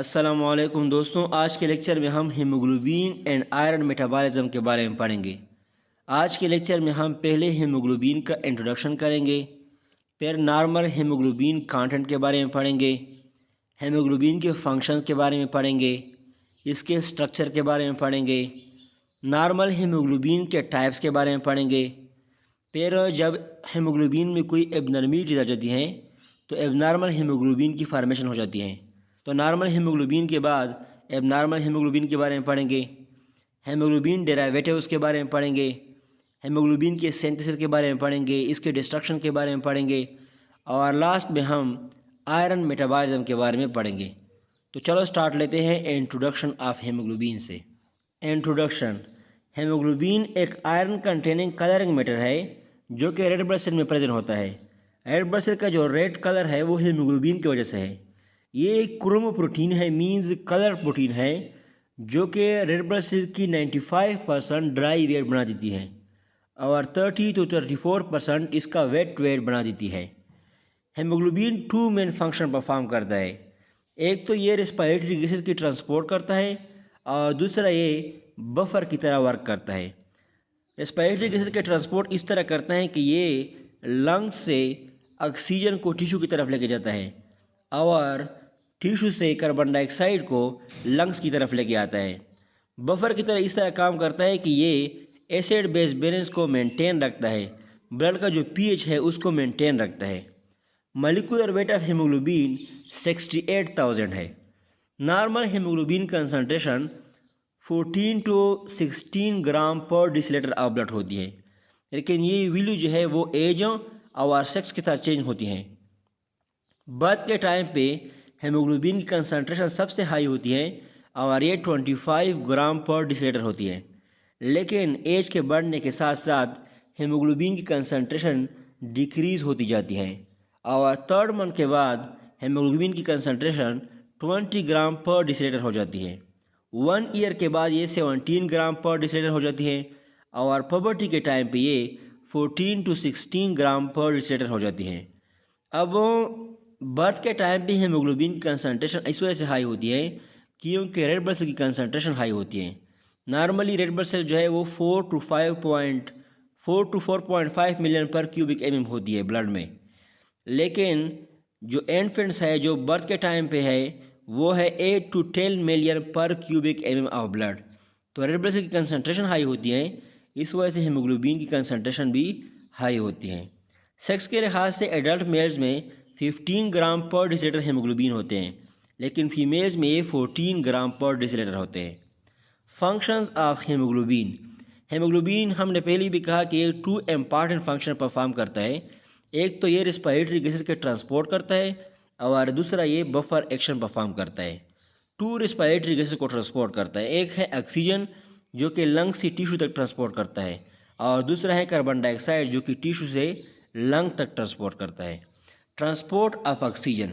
अस्सलामुअलैकुम दोस्तों, आज के लेक्चर में हम हीमोग्लोबिन एंड आयरन मेटाबॉलिज्म के बारे में पढ़ेंगे। आज के लेक्चर में हम पहले हीमोग्लोबिन का इंट्रोडक्शन करेंगे, फिर नॉर्मल हीमोग्लोबिन कंटेंट के बारे में पढ़ेंगे, हीमोग्लोबिन के फंक्शन के बारे में पढ़ेंगे, इसके स्ट्रक्चर के बारे में पढ़ेंगे, नॉर्मल हीमोग्लोबिन के टाइप्स के बारे में पढ़ेंगे। फिर जब हीमोग्लोबिन में कोई एबनॉर्मलिटीज आ जाती हैं तो एबनॉर्मल हीमोग्लोबिन की फॉर्मेशन हो जाती है। तो नॉर्मल हीमोग्लोबिन के बाद एबनॉर्मल हीमोग्लोबिन के बारे में पढ़ेंगे, हीमोग्लोबिन डेरिवेटिव्स के बारे में पढ़ेंगे, हीमोग्लोबिन के सिंथेसिस के बारे में पढ़ेंगे, इसके डिस्ट्रक्शन के बारे में पढ़ेंगे और लास्ट में हम आयरन मेटाबॉलिज्म के बारे में पढ़ेंगे। तो चलो स्टार्ट लेते हैं इंट्रोडक्शन ऑफ हीमोग्लोबिन से। इंट्रोडक्शन। हीमोग्लोबिन एक आयरन कंटेनिंग कलरिंग मैटर है जो कि रेड ब्लड सेल में प्रेजेंट होता है। रेड ब्लड सेल का जो रेड कलर है वो हीमोग्लोबिन की वजह से है। ये एक क्रोमो प्रोटीन है, मींस कलर प्रोटीन है, जो कि रेड ब्लड सेल की 95% ड्राई वेट बना देती है और 30 to 34% इसका वेट वेट बना देती है। Haemoglobin two main function perform करता है। एक तो ये रेस्पिरेटरी गैसेस की ट्रांसपोर्ट करता है और दूसरा ये बफर की तरह वर्क करता है। रेस्पिरेटरी गैसेस के ट्रांसपोर्ट इस तरह करता है कि ये लंग्स से ऑक्सीजन को टिश्यू की तरफ लेके जाता है और टिश्यू से कार्बन डाइऑक्साइड को लंग्स की तरफ लेके आता है। बफर की तरह इस तरह काम करता है कि ये एसिड बेस बैलेंस को मेंटेन रखता है, ब्लड का जो पीएच है उसको मेंटेन रखता है। मॉलिक्यूलर वेट ऑफ हीमोग्लोबिन 68,000 है। नॉर्मल हीमोग्लोबिन कंसंट्रेशन 14 to 16 ग्राम पर डिसिलीटर ऑफ ब्लड होती है, लेकिन ये वैल्यू जो है वो एज और सेक्स के साथ चेंज होती हैं। बर्थ के टाइम पे हीमोग्लोबिन की कंसंट्रेशन सबसे हाई होती है और ये 25 ग्राम पर डिसिलीटर होती है, लेकिन एज के बढ़ने के साथ साथ हीमोग्लोबिन की कंसंट्रेशन डिक्रीज़ होती जाती है और 3rd मंथ के बाद हीमोग्लोबिन की कंसंट्रेशन 20 ग्राम पर डिसिलीटर हो जाती है। 1 ईयर के बाद ये 17 ग्राम पर डिसिलीटर हो जाती है और पुबर्टी के टाइम पे ये 14 to 16 ग्राम पर डिसिलीटर हो जाती है। अब बर्थ के टाइम पे हीमोग्लोबिन की कंसंट्रेशन इस वजह से हाई होती है क्योंकि रेड ब्लड सेल की कंसंट्रेशन हाई होती है। नॉर्मली रेड ब्लड सेल जो है वो 4 to 4.5 मिलियन पर क्यूबिक एमएम होती है ब्लड में, लेकिन जो इन्फेंट्स है जो बर्थ के टाइम पे है वो है 8 to 10 मिलियन पर क्यूबिक एमएम ऑफ ब्लड। तो रेड ब्लड सेल की कंसंट्रेशन हाई होती है, इस वजह से हीमोग्लोबिन की कंसंट्रेशन भी हाई होती है। सेक्स के लिहाज से एडल्ट मेल्स में 15 ग्राम पर डिसिलीटर हीमोग्लोबिन होते हैं, लेकिन फीमेल्स में ये 14 ग्राम पर डिसिलीटर होते हैं। Functions of haemoglobin. हीमोग्लोबिन हमने पहले भी कहा कि ये 2 इम्पॉर्टेंट फंक्शन परफॉर्म करता है। एक तो ये रेस्पिरेटरी गैसेस के ट्रांसपोर्ट करता है और दूसरा ये बफर एक्शन परफॉर्म करता है। 2 रेस्पिरेटरी गैसेस को ट्रांसपोर्ट करता है, एक है ऑक्सीजन जो कि लंग से टिश्यू तक ट्रांसपोर्ट करता है और दूसरा है कार्बन डाइऑक्साइड जो कि टिश्यू से लंग तक ट्रांसपोर्ट करता है। Transport of oxygen.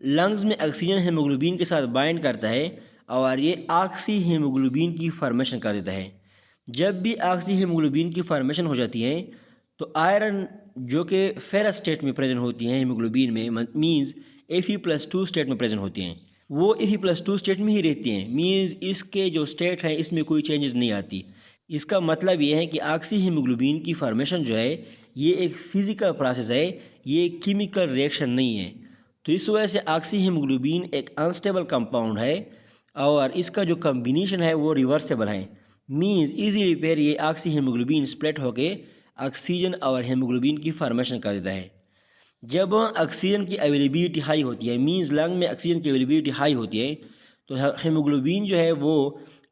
लंग्स में ऑक्सीजन हीमोग्लोबिन के साथ बाइंड करता है और ये ऑक्सी हीमोग्लोबिन की फॉर्मेशन कर देता है। जब भी ऑक्सी हीमोग्लोबिन की फॉर्मेशन हो जाती है तो आयरन जो कि फेरस स्टेट में प्रेजेंट होती हैं हीमोग्लोबिन में, मींस Fe+2 स्टेट में प्रेजेंट होती हैं, वो Fe+2 स्टेट में ही रहती हैं, मींस इसके जो स्टेट है इसमें कोई चेंजेस नहीं आती। इसका मतलब ये है कि ऑक्सी हीमोग्लोबिन की फॉर्मेशन जो है ये एक फिज़िकल प्रोसेस है, ये एक केमिकल रिएक्शन नहीं है। तो इस वजह से ऑक्सी हीमोग्लोबिन एक अनस्टेबल कंपाउंड है और इसका जो कम्बिनेशन है वो रिवर्सेबल है, मींस इजीली फिर ये ऑक्सी हीमोग्लोबिन स्प्लिट होके ऑक्सीजन और हीमोग्लोबिन की फॉर्मेशन कर देता है। जब ऑक्सीजन की अवेलेबिलिटी हाई होती है, मींस लंग में ऑक्सीजन की अवेलेबिलिटी हाई होती है, तो हीमोग्लोबिन जो है वो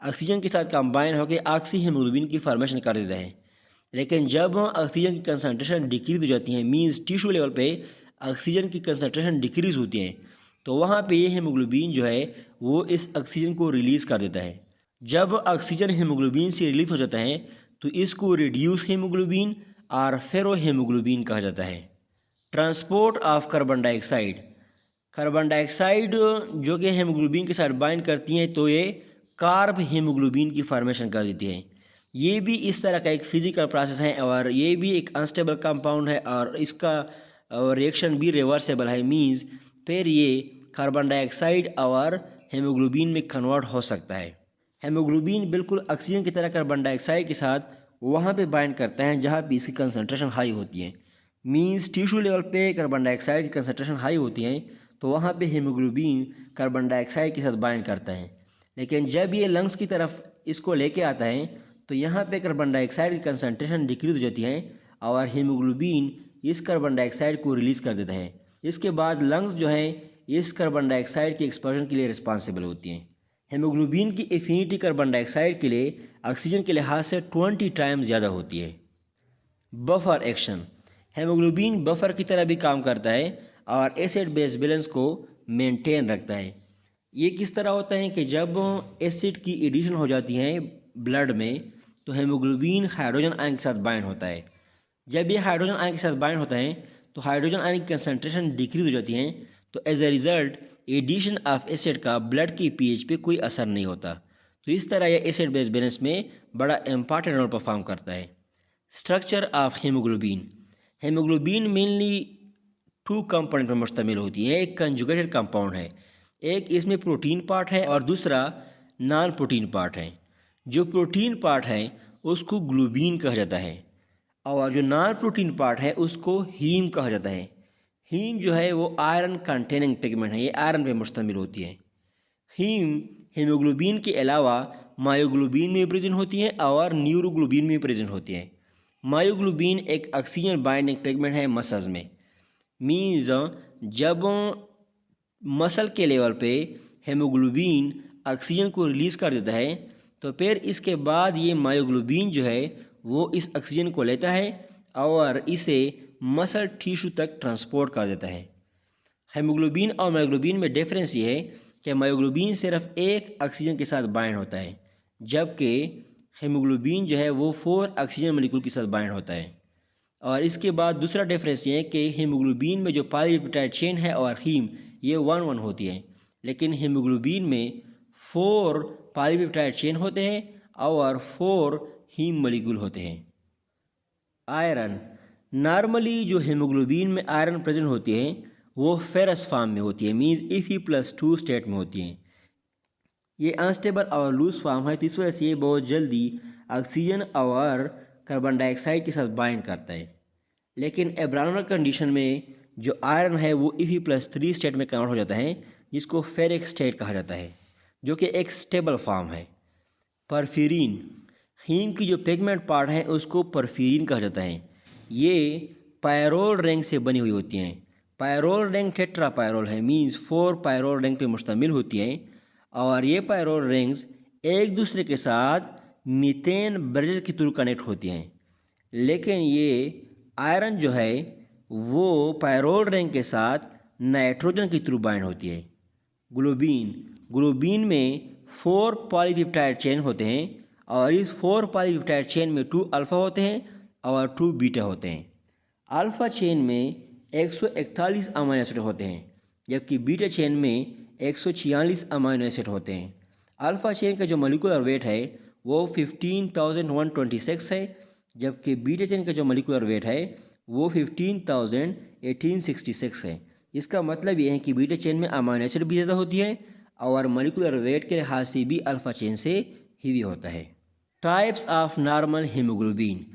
ऑक्सीजन के साथ कंबाइन होकर ऑक्सी हीमोग्लोबिन की फॉर्मेशन कर देता है। लेकिन जब ऑक्सीजन की कंसंट्रेशन डिक्रीज हो जाती है, मींस टिश्यू लेवल पे ऑक्सीजन की कंसंट्रेशन डिक्रीज होती है, तो वहाँ पे ये हीमोग्लोबिन जो है वो इस ऑक्सीजन को रिलीज़ कर देता है। जब ऑक्सीजन हीमोग्लोबिन से रिलीज हो जाता है तो इसको रिड्यूस हीमोग्लोबिन और फेरो हीमोग्लोबिन कहा जाता है। Transport of carbon dioxide. Carbon dioxide जो कि हीमोग्लोबिन के साथ बाइंड करती हैं तो ये कार्ब हीमोग्लोबिन की फॉर्मेशन कर देती है। ये भी इस तरह का एक फिजिकल प्रोसेस है और ये भी एक अनस्टेबल कंपाउंड है और इसका रिएक्शन भी रिवर्सेबल है, मींस फिर ये कार्बन डाइऑक्साइड और हेमोग्लोबिन में कन्वर्ट हो सकता है। हेमोग्लोबिन बिल्कुल ऑक्सीजन की तरह कार्बन डाइऑक्साइड के साथ वहाँ पे बाइंड करता है जहाँ पे इसकी कंसंट्रेशन हाई होती है। मींस टिश्यू लेवल पे कार्बन डाइऑक्साइड की कंसंट्रेशन हाई होती है तो वहाँ पे हेमोग्लोबिन कार्बन डाइऑक्साइड के साथ बाइंड करता है। लेकिन जब ये लंग्स की तरफ इसको लेके आता है तो यहाँ पे कार्बन डाइऑक्साइड की कंसंट्रेशन डिक्रीज हो जाती है और हीमोग्लोबिन इस कार्बन डाइऑक्साइड को रिलीज़ कर देता है। इसके बाद लंग्स जो है इस कार्बन डाइऑक्साइड के एक्सपोजर के लिए रिस्पॉन्सिबल होती हैं। हेमोग्लोबिन की एफिनिटी कार्बन डाइऑक्साइड के लिए ऑक्सीजन के लिहाज से 20 टाइम ज़्यादा होती है। बफर एक्शन, हेमोग्लोबिन बफर की तरह भी काम करता है और एसिड बेस बैलेंस को मेंटेन रखता है। ये किस तरह होता है कि जब एसिड की एडिशन हो जाती है ब्लड में तो हेमोग्लोबिन हाइड्रोजन आयन के साथ बाइंड होता है। जब ये हाइड्रोजन आयन के साथ बाइंड होता है तो हाइड्रोजन आयन की कंसंट्रेशन डिक्रीज हो जाती है, तो as a result addition of acid का ब्लड की पीएच पे कोई असर नहीं होता। तो इस तरह यह एसिड बेस बैलेंस में बड़ा इंपॉर्टेंट रोल परफॉर्म करता है। Structure of haemoglobin, haemoglobin mainly 2 component पर मुश्तमिल होती है। एक कंजुगेटेड कंपाउंड है, एक इसमें प्रोटीन पार्ट है और दूसरा नॉन प्रोटीन पार्ट है। जो प्रोटीन पार्ट है उसको ग्लोबिन कहा जाता है और जो नॉन प्रोटीन पार्ट है उसको हीम कहा जाता है। हीम जो है वो आयरन कंटेनिंग पिगमेंट है, ये आयरन पे मुश्तमिल होती है। हीम हीमोग्लोबिन के अलावा मायोग्लोबिन में प्रेजेंट होती है और न्यूरोग्लोबिन में प्रेजेंट होती है। मायोग्लोबिन एक ऑक्सीजन बाइंडिंग पिगमेंट है मसल्स में। मीन्स जब मसल के लेवल पे हेमोग्लोबिन ऑक्सीजन को रिलीज़ कर देता है तो फिर इसके बाद ये मायोग्लोबिन जो है वो इस ऑक्सीजन को लेता है और इसे मसल टिश्यू तक ट्रांसपोर्ट कर देता है। हेमोग्लोबिन और मायोग्लोबिन में डिफरेंस ये है कि मायोग्लोबिन सिर्फ एक ऑक्सीजन के साथ बाइंड होता है जबकि हेमोग्लोबिन जो है वो 4 ऑक्सीजन मोलिक्यूल के साथ बाइंड होता है। और इसके बाद दूसरा डिफरेंस ये है कि हीमोग्लोबिन में जो पॉलीपेप्टाइड चेन है और हीम ये 1-1 होती है, लेकिन हीमोग्लोबिन में 4 पॉलीपेप्टाइड चेन होते हैं और 4 हीम मोलिक्यूल होते हैं। आयरन, नॉर्मली जो हीमोग्लोबिन में आयरन प्रेजेंट होती है वो फेरस फॉर्म में होती है, मीन्स Fe+2 स्टेट में होती है। ये अनस्टेबल और लूज फॉर्म है तो इस वजह से ये बहुत जल्दी ऑक्सीजन और कार्बन डाइऑक्साइड के साथ बाइंड करता है। लेकिन एब्रानॉर्मल कंडीशन में जो आयरन है वो Fe+3 स्टेट में कन्वर्ट हो जाता है जिसको फेरिक स्टेट कहा जाता है जो कि एक स्टेबल फॉर्म है। परफीरिन, हीम की जो पिगमेंट पार्ट है उसको परफीरिन कहा जाता है। ये पायरोल रिंग से बनी हुई होती हैं। पायरोल रिंग टेट्रा पायरोल है, मीन्स 4 पायरोल रिंग पे मुश्तमिल होती हैं और ये पायरोल रिंग्स एक दूसरे के साथ मीथेन ब्रिज के थ्रू कनेक्ट होती हैं। लेकिन ये आयरन जो है वो पायरोल रिंग के साथ नाइट्रोजन के थ्रू बाइंड होती है। ग्लोबिन, ग्लोबिन में 4 पॉलीपेप्टाइड चेन होते हैं और इस 4 पॉलीपेप्टाइड चेन में 2 अल्फ़ा होते हैं और 2 बीटा होते हैं। अल्फ़ा चेन में 141 अमीनो एसिड होते हैं जबकि बीटा चेन में 146 अमीनो एसिड होते हैं। अल्फ़ा चेन का जो मोलिकुलर वेट है वो 15,126 है जबकि बीटा चेन का जो मोलिकुलर वेट है वो 15,1866 है। इसका मतलब ये है कि बीटा चेन में अमीनो एसिड भी ज़्यादा होती है और मोलिकुलर वेट के लिहाज से भी अल्फ़ा चेन से हीवी होता है। Types of normal haemoglobin,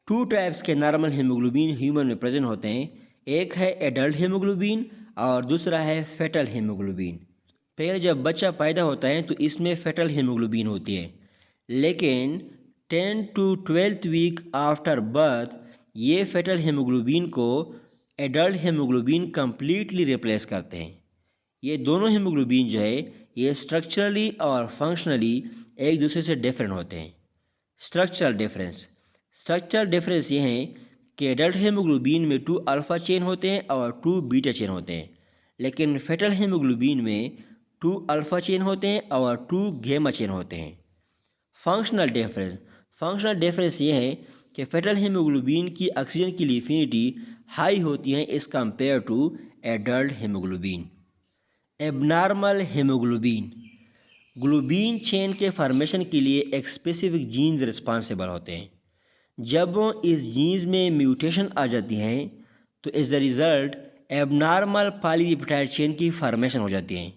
2 types के नॉर्मल हीमोग्लोबिन ह्यूमन में प्रेजेंट होते हैं। एक है एडल्ट हीमोग्लोबिन और दूसरा है फेटल हीमोग्लोबिन। फिर जब बच्चा पैदा होता है तो इसमें फेटल हीमोग्लोबिन होती है, लेकिन 10 to 12 वीक आफ्टर बर्थ ये फेटल हीमोग्लोबिन को एडल्ट हीमोग्लोबिन कम्प्लीटली रिप्लेस करते हैं। ये दोनों हीमोग्लोबिन जो है ये स्ट्रक्चरली और फंक्शनली एक दूसरे से डिफरेंट होते हैं। स्ट्रक्चरल डिफरेंस, स्ट्रक्चरल डिफरेंस ये है कि एडल्ट हीमोग्लोबिन में 2 अल्फ़ा चेन होते हैं और 2 बीटा चेन होते हैं, लेकिन फेटल हीमोग्लोबिन में 2 अल्फ़ा चेन होते हैं और 2 गैमा चेन होते हैं। फंक्शनल डिफरेंस, फंक्शनल डिफरेंस ये है कि फेटल हीमोग्लोबिन की ऑक्सीजन की एफिनिटी हाई होती है as compare to adult haemoglobin. Abnormal haemoglobin, globin chain के फॉर्मेशन के लिए एक स्पेसिफिक जीन्स रिस्पॉन्सिबल होते हैं। जब इस जीन्स में म्यूटेशन आ जाती हैं तो as a result abnormal polypeptide chain की फॉर्मेशन हो जाती है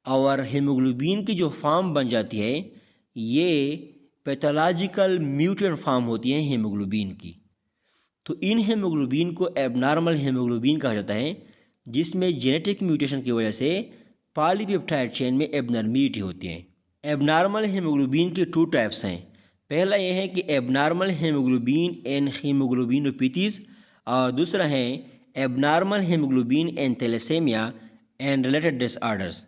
और हीमोग्लोबिन की जो फॉर्म बन जाती है ये पैथोलॉजिकल म्यूटेंट फॉर्म होती है हीमोग्लोबिन की। तो इन हीमोग्लोबिन को एबनॉर्मल हीमोग्लोबिन कहा जाता है, जिसमें जेनेटिक म्यूटेशन की वजह से पॉलीपेप्टाइड चेन में एबनॉर्मिलिटी होती है। एबनॉर्मल हीमोग्लोबिन के 2 टाइप्स हैं। पहला यह है कि एबनॉर्मल हीमोग्लोबिन एंड हीमोग्लोबिनोपैथीज और दूसरा है abnormal haemoglobin and thalassemia and related disorders.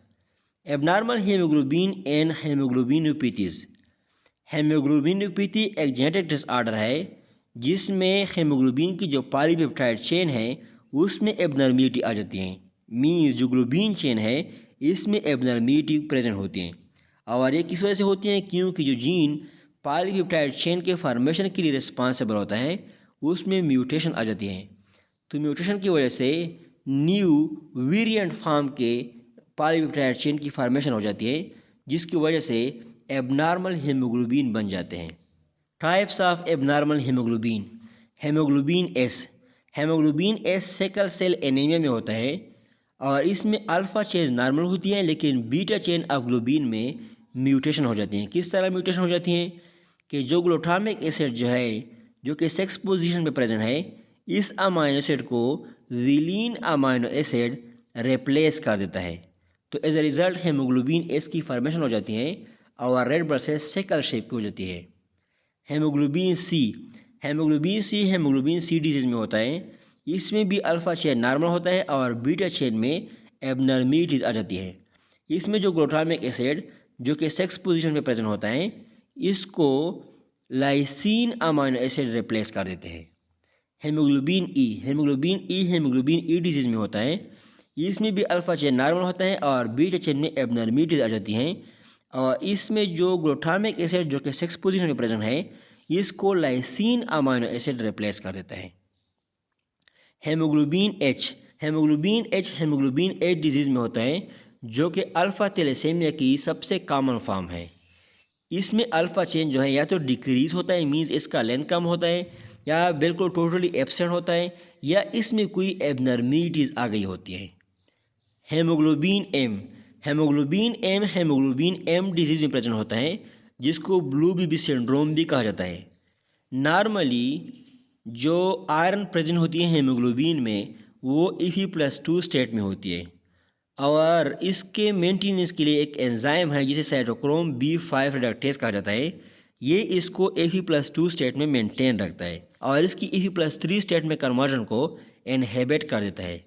Abnormal haemoglobin and haemoglobinopathies. Haemoglobinopathy एक जेनेटिक डिसऑर्डर है जिसमें हीमोग्लोबिन की जो पॉलीपेप्टाइड चेन है उसमें एबनॉर्मिलिटी आ जाती है। मीन्स जो ग्लोबिन चेन है इसमें एबनॉर्मिलिटी प्रेजेंट होती है और ये किस वजह से होती हैं, क्योंकि जो जीन पॉलीपेप्टाइड चेन के फॉर्मेशन के लिए रिस्पॉन्सिबल होता है उसमें म्यूटेशन आ जाती है। तो म्यूटेशन की वजह से न्यू वेरिएंट फॉर्म के पॉलीपेप्टाइड चेन की फॉर्मेशन हो जाती है, जिसकी वजह से एबनॉर्मल हीमोग्लोबिन बन जाते हैं। Types of abnormal haemoglobin. Haemoglobin S. Haemoglobin S sickle cell anaemia में होता है और इसमें अल्फ़ा चेन नॉर्मल होती है लेकिन बीटा चेन ऑफ ग्लोबिन में म्यूटेशन हो जाती हैं। किस तरह म्यूटेशन हो जाती हैं कि जो ग्लूटामिक एसिड जो है जो कि सेक्स पोजीशन में प्रेजेंट है इस अमाइनो एसिड को विलीन अमाइनो एसिड रिप्लेस कर देता है। तो as a result haemoglobin S की फॉर्मेशन हो जाती है और red blood cell sickle shape की हो जाती है। Haemoglobin C. Haemoglobin C disease में होता है। इसमें भी अल्फ़ा चेन नॉर्मल होता है और बीटा चेन में एबनॉर्मिलिटीज़ आ जाती है। इसमें जो ग्लूटामिक एसिड जो कि सेक्स पोजीशन में प्रेजेंट होता है इसको लाइसिन अमाइनो एसिड रिप्लेस कर देते हैं। हीमोग्लोबिन ई। हीमोग्लोबिन ई डिजीज़ में होता है। इसमें भी अल्फ़ा चेन नॉर्मल होता है और बीटा चेन में एबनॉर्मिलिटीज़ आ जाती हैं और इसमें जो ग्लूटामिक एसिड जो कि सेक्स पोजीशन में प्रेजेंट है इसको लाइसिन अमाइनो एसिड रिप्लेस कर देता है। Haemoglobin H. Haemoglobin H disease में होता है जो कि अल्फ़ा थैलेसेमिया की सबसे कॉमन फॉर्म है। इसमें अल्फ़ा चेन जो है या तो डिक्रीज़ होता है, मीन्स इसका लेंथ कम होता है, या बिल्कुल टोटली एब्सेंट होता है, या इसमें कोई एबनॉर्मिलिटीज़ आ गई होती है। Haemoglobin M. Haemoglobin M disease में प्रेजेंट होता है जिसको ब्लू बेबी सिंड्रोम भी कहा जाता है। नॉर्मली जो आयरन प्रेजेंट होती है हीमोग्लोबिन में वो Fe+2 स्टेट में होती है और इसके मेंटेनेंस के लिए एक एंजाइम है जिसे साइटोक्रोम B5 रिडक्टेज कहा जाता है। ये इसको Fe+2 स्टेट में मेंटेन रखता है और इसकी Fe+3 स्टेट में कन्वर्जन को इनहिबिट कर देता है।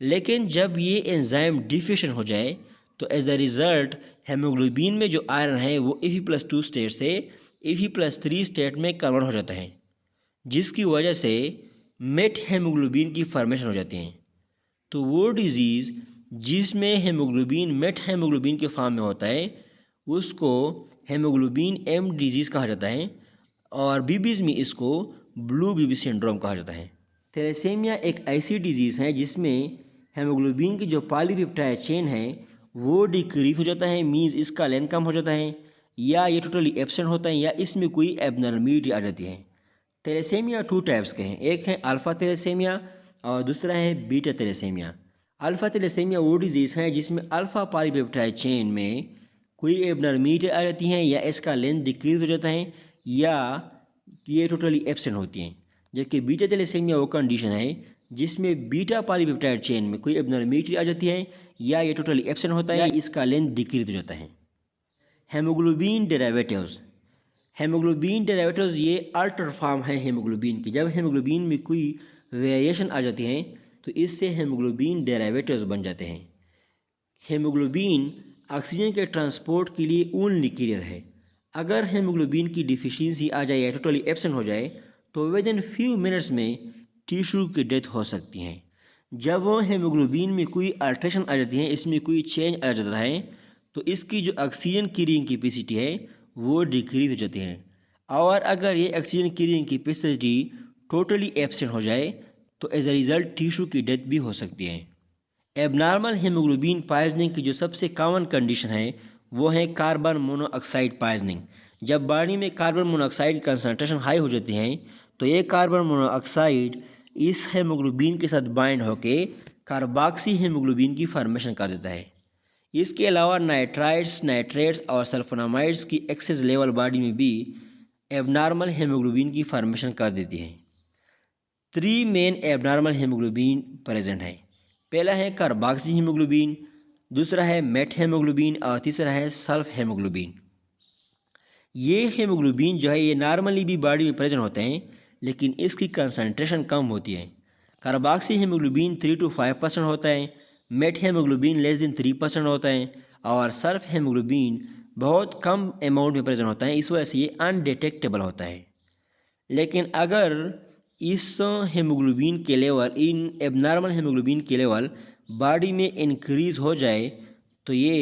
लेकिन जब ये एंजाइम डिफिशिएंट हो जाए तो एज अ रिज़ल्ट हीमोग्लोबिन में जो आयरन है वो Fe+2 स्टेट से Fe+3 स्टेट में कन्वर्ट हो जाता है, जिसकी वजह से मेट हीमोग्लोबिन की फॉर्मेशन हो जाती है। तो वो डिज़ीज़ जिसमें हीमोग्लोबिन मेट हीमोग्लोबिन के फॉर्म में होता है उसको हीमोग्लोबिन एम डिजीज़ कहा जाता है और बीबीज़ में इसको ब्लू बेबी सिंड्रोम कहा जाता है। थैलेसेमिया एक ऐसी डिजीज़ है जिसमें हीमोग्लोबिन की जो पॉलीपेप्टाइड चेन है वो डिक्रीज हो जाता है, मीन्स इसका लेंथ कम हो जाता है, या ये टोटली एब्सेंट होता है, या इसमें कोई एबनॉर्मिलिटी आ जाती है। थैलेसेमिया 2 टाइप्स के हैं, एक है अल्फ़ा थैलेसेमिया और दूसरा है बीटा थैलेसेमिया। अल्फ़ा थैलेसेमिया वो डिजीज़ है जिसमें अल्फ़ा पॉलीपेप्टाइड चेन में कोई एबनॉर्मिलिटी आ जाती है, या इसका लेंथ डिक्रीज हो जाता है, या ये टोटली एब्सेंट होती हैं। जबकि बीटा थैलेसेमिया वो कंडीशन है जिसमें बीटा पॉलीपेप्टाइड चेन में कोई एबनॉर्मिलिटी आ जाती है, या ये टोटली एब्सेंट होता है, या इसका लेंथ डिक्रीज हो जाता है। हीमोग्लोबिन डेरिवेटिव्स ये अल्टर फॉर्म है हीमोग्लोबिन की। जब हीमोग्लोबिन में कोई वेरिएशन आ जाती है तो इससे हीमोग्लोबिन डेरिवेटिव्स बन जाते हैं। हीमोग्लोबिन ऑक्सीजन के ट्रांसपोर्ट के लिए ओनली कैरियर है। अगर हीमोग्लोबिन की डिफिशियंसी आ जाए या टोटली एब्सेंट हो जाए तो विद इन फ्यू मिनट्स में टिश्यू की डेथ हो सकती है। जब वो हीमोग्लोबिन में कोई अल्ट्रेशन आ जाती है, इसमें कोई चेंज आ जाता है, तो इसकी जो ऑक्सीजन कैरिंग कैपेसिटी है वो डिक्रीज हो जाती है। और अगर ये oxygen carrying capacity totally absent हो जाए तो एज अ रिज़ल्ट टिश्यू की डेथ भी हो सकती है। एबनॉर्मल हीमोग्लोबिन पॉइजनिंग की जो सबसे कॉमन कंडीशन है वो है कार्बन मोनोऑक्साइड पॉइजनिंग। जब बॉडी में कार्बन मोनोऑक्साइड कंसनट्रेशन हाई हो जाती है तो ये कार्बन मोनोऑक्साइड इस हीमोग्लोबिन के साथ बाइंड होके कार्बोक्सी हीमोग्लोबिन की फॉर्मेशन कर देता है। इसके अलावा नाइट्राइट्स, नाइट्रेट्स और सल्फोनामाइड्स की एक्सेस लेवल बॉडी में भी एबनॉर्मल हीमोग्लोबिन की फॉर्मेशन कर देती है। 3 मेन एबनॉर्मल हीमोग्लोबिन प्रेजेंट है। पहला है कार्बोक्सी हीमोग्लोबिन, दूसरा है मेट हीमोग्लोबिन और तीसरा है सल्फ हीमोग्लोबिन। ये हीमोग्लोबिन जो है ये नॉर्मली भी बॉडी में प्रेजेंट होते हैं, लेकिन इसकी कंसनट्रेशन कम होती है। कार्बोक्सी हीमोग्लोबिन 3 to 5% होता है, मेट हीमोग्लोबिन लेस देन 3% होता है और सल्फ हीमोग्लोबिन बहुत कम अमाउंट में प्रेजेंट होता है। इस वजह से ये अनडिटेक्टेबल होता है। लेकिन अगर इस हीमोग्लोबिन के लेवल, इन एबनॉर्मल हीमोग्लोबिन के लेवल बॉडी में इंक्रीज हो जाए तो ये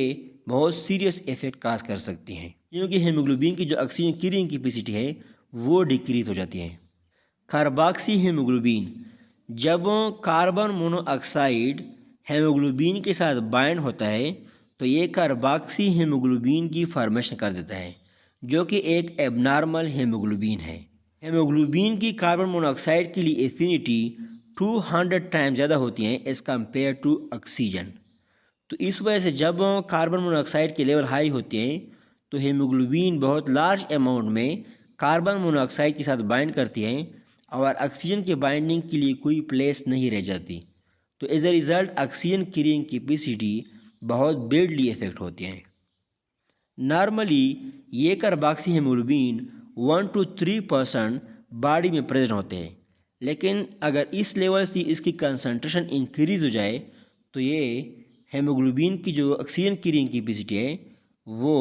बहुत सीरियस इफेक्ट काज कर सकती हैं, क्योंकि हीमोग्लोबिन की जो ऑक्सीजन कैरिंग कैपेसिटी है वो डिक्रीज हो जाती है। कार्बोक्सी हीमोग्लोबिन, जब कार्बन मोनोऑक्साइड हीमोग्लोबिन के साथ बाइंड होता है तो ये कार्बोक्सी हीमोग्लोबिन की फॉर्मेशन कर देता है, जो कि एक एबनॉर्मल हीमोग्लोबिन है। हीमोग्लोबिन की कार्बन मोनोऑक्साइड के लिए एफिनिटी 200 टाइम ज़्यादा होती है एज़ कम्पेयर टू ऑक्सीजन। तो इस वजह से जब कार्बन मोनोऑक्साइड के लेवल हाई होते हैं तो हीमोग्लोबिन बहुत लार्ज अमाउंट में कार्बन मोनोऑक्साइड के साथ बाइंड करती है और ऑक्सीजन के बाइंडिंग के लिए कोई प्लेस नहीं रह जाती। तो as a result oxygen carrying capacity बहुत बैडली इफेक्ट होती है। नॉर्मली ये कार्बोक्सी हीमोग्लोबिन 1 to 3% बॉडी में प्रेजेंट होते हैं, लेकिन अगर इस लेवल से इसकी कंसनट्रेशन इंक्रीज हो जाए तो ये हीमोग्लोबिन की जो ऑक्सीजन कैरिंग कैपेसिटी है वो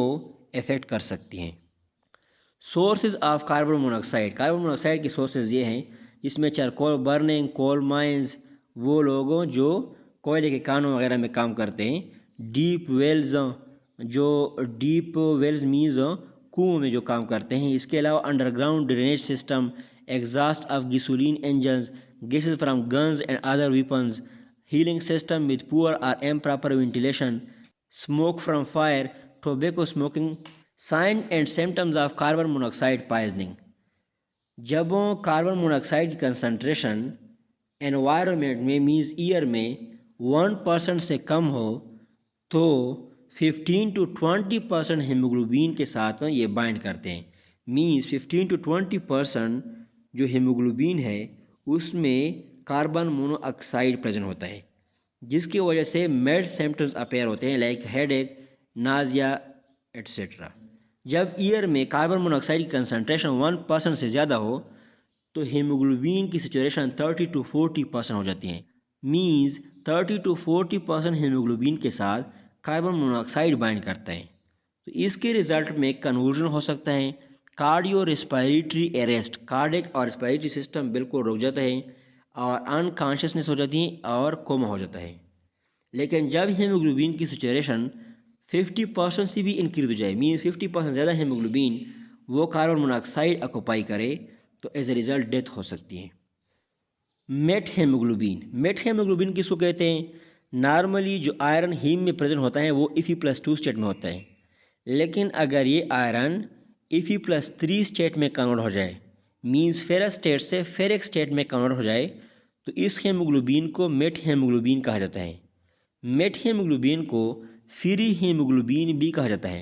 इफेक्ट कर सकती हैं। Sources of carbon monoxide, carbon monoxide के सोर्सेज ये हैं जिसमें चारकोल बर्निंग, कोल माइंस, वो लोगों जो कोयले के कानों वगैरह में काम करते हैं, डीप वेल्स, जो डीप वेल्स मीन्स कुओं में जो काम करते हैं। इसके अलावा underground drainage system, exhaust of gasoline engines, gases from guns and other weapons, healing system with poor or improper ventilation, smoke from fire, tobacco smoking, sign and symptoms of carbon monoxide poisoning। जब carbon monoxide की concentration environment में means year में 1% से कम हो तो 15 to 20% haemoglobin के साथ ये बाइंड करते हैं। मीन्स 15 to 20% जो हीमोग्लोबिन है उसमें कार्बन मोनोऑक्साइड प्रेजेंट होता है, जिसकी वजह से मेड सिम्टम्स अपेयर होते हैं लाइक हेडेक, नाजिया एट्सेट्रा। जब ईयर में कार्बन मोनोऑक्साइड की कंसनट्रेशन 1% से ज़्यादा हो तो हीमोग्लोबिन की सिचुएशन 30 to 40% हो जाती है। मीन्स 30 to 40% हीमोग्लोबिन के साथ कार्बन मोनोऑक्साइड बाइंड करता है। तो इसके रिजल्ट में कन्वर्जन हो सकता है, कार्डियो रेस्पिरेटरी अरेस्ट, कार्डिक और रेस्पिरेटरी सिस्टम बिल्कुल रुक जाता है और अनकॉन्शियसनेस हो जाती है और कोमा हो जाता है। लेकिन जब हीमोग्लोबिन की सिचुएशन 50% से भी इंक्रीज हो जाए, मीन 50% ज़्यादा हीमोग्लोबिन वो कार्बन मोनोऑक्साइड ऑक्यूपाई करे तो एज ए रिज़ल्ट डेथ हो सकती है। मेट हीमोग्लोबिन, मेट हीमोग्लोबिन किसको कहते हैं? नॉर्मली जो आयरन हीम में प्रेजेंट होता है वो Fe+2 स्टेट में होता है, लेकिन अगर ये आयरन Fe+3 स्टेट में कन्वर्ट हो जाए, मीन्स फेरस स्टेट से फेरिक स्टेट में कन्वर्ट हो जाए, तो इस हीमोग्लोबिन को मेट हीमोग्लोबिन कहा जाता है। मेट हीमोग्लोबिन को फ्री हीमोग्लोबिन भी कहा जाता है।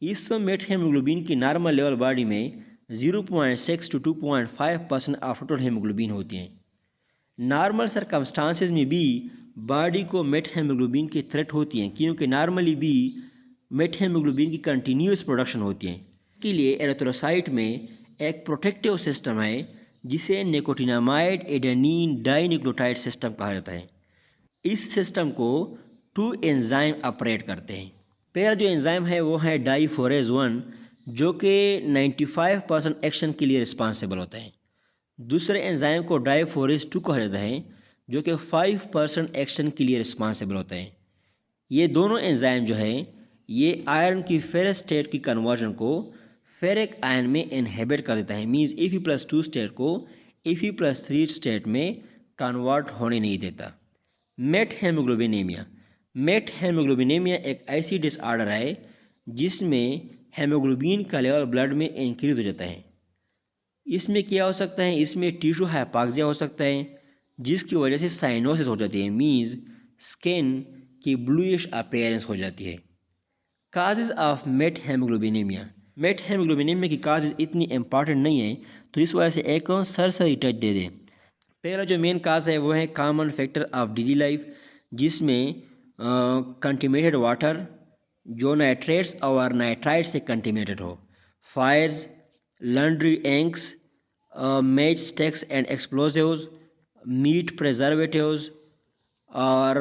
इस मेट हीमोग्लोबिन की नॉर्मल लेवल बॉडी में 0.6 to 2.5% ऑफ टोटल हीमोग्लोबिन होती है। नॉर्मल सरकमस्टांसेस में भी बॉडी को मेट हीमोग्लोबिन की थ्रेट होती है, क्योंकि नॉर्मली भी मेट हीमोग्लोबिन की कंटिन्यूस प्रोडक्शन होती है। इसके लिए एरिथ्रोसाइट में एक प्रोटेक्टिव सिस्टम है जिसे निकोटिनामाइड एडेनिन डाइन्यूक्लियोटाइड सिस्टम कहा जाता है। इस सिस्टम को 2 एंजाइम ऑपरेट करते हैं। पहला जो एंजाइम है वो है डाईफोरेज 1, जो कि 95% एक्शन के लिए रिस्पॉन्सिबल होता है। दूसरे एंजाइम को डाईफोरेज 2 कहा जाता है, जो कि 5% एक्शन के लिए रिस्पॉन्सिबल होता है। ये दोनों एंजाइम जो है ये आयरन की फेरस स्टेट की कन्वर्जन को फेरिक आयन में इनहिबिट कर देता है, मीन्स Fe+2 स्टेट को Fe+3 स्टेट में कन्वर्ट होने नहीं देता। मेट हेमोग्लोबिनेमिया, मेट हेमोग्लोबिनेमिया एक ऐसी डिसऑर्डर है जिसमें हेमोग्लोबिन का लेवल ब्लड में इंक्रीज हो जाता है। इसमें क्या हो सकता है? इसमें टिश्यू हाइपॉक्सिया हो सकता है, जिसकी वजह से साइनोसिस हो जाती है, मीन्स स्किन की ब्लूइश अपीयरेंस हो जाती है। Causes of methaemoglobinaemia. Methaemoglobinaemia की काजेज इतनी इंपॉर्टेंट नहीं है, तो इस वजह से एक सरसरी टच दे दें। पहला जो मेन काज है वो है common factor of daily life, जिसमें कंटिमेटेड वाटर जो नाइट्रेट्स और नाइट्राइट से कंटिमेटेड हो, fires, laundry inks, match sticks and explosives, meat preservatives, और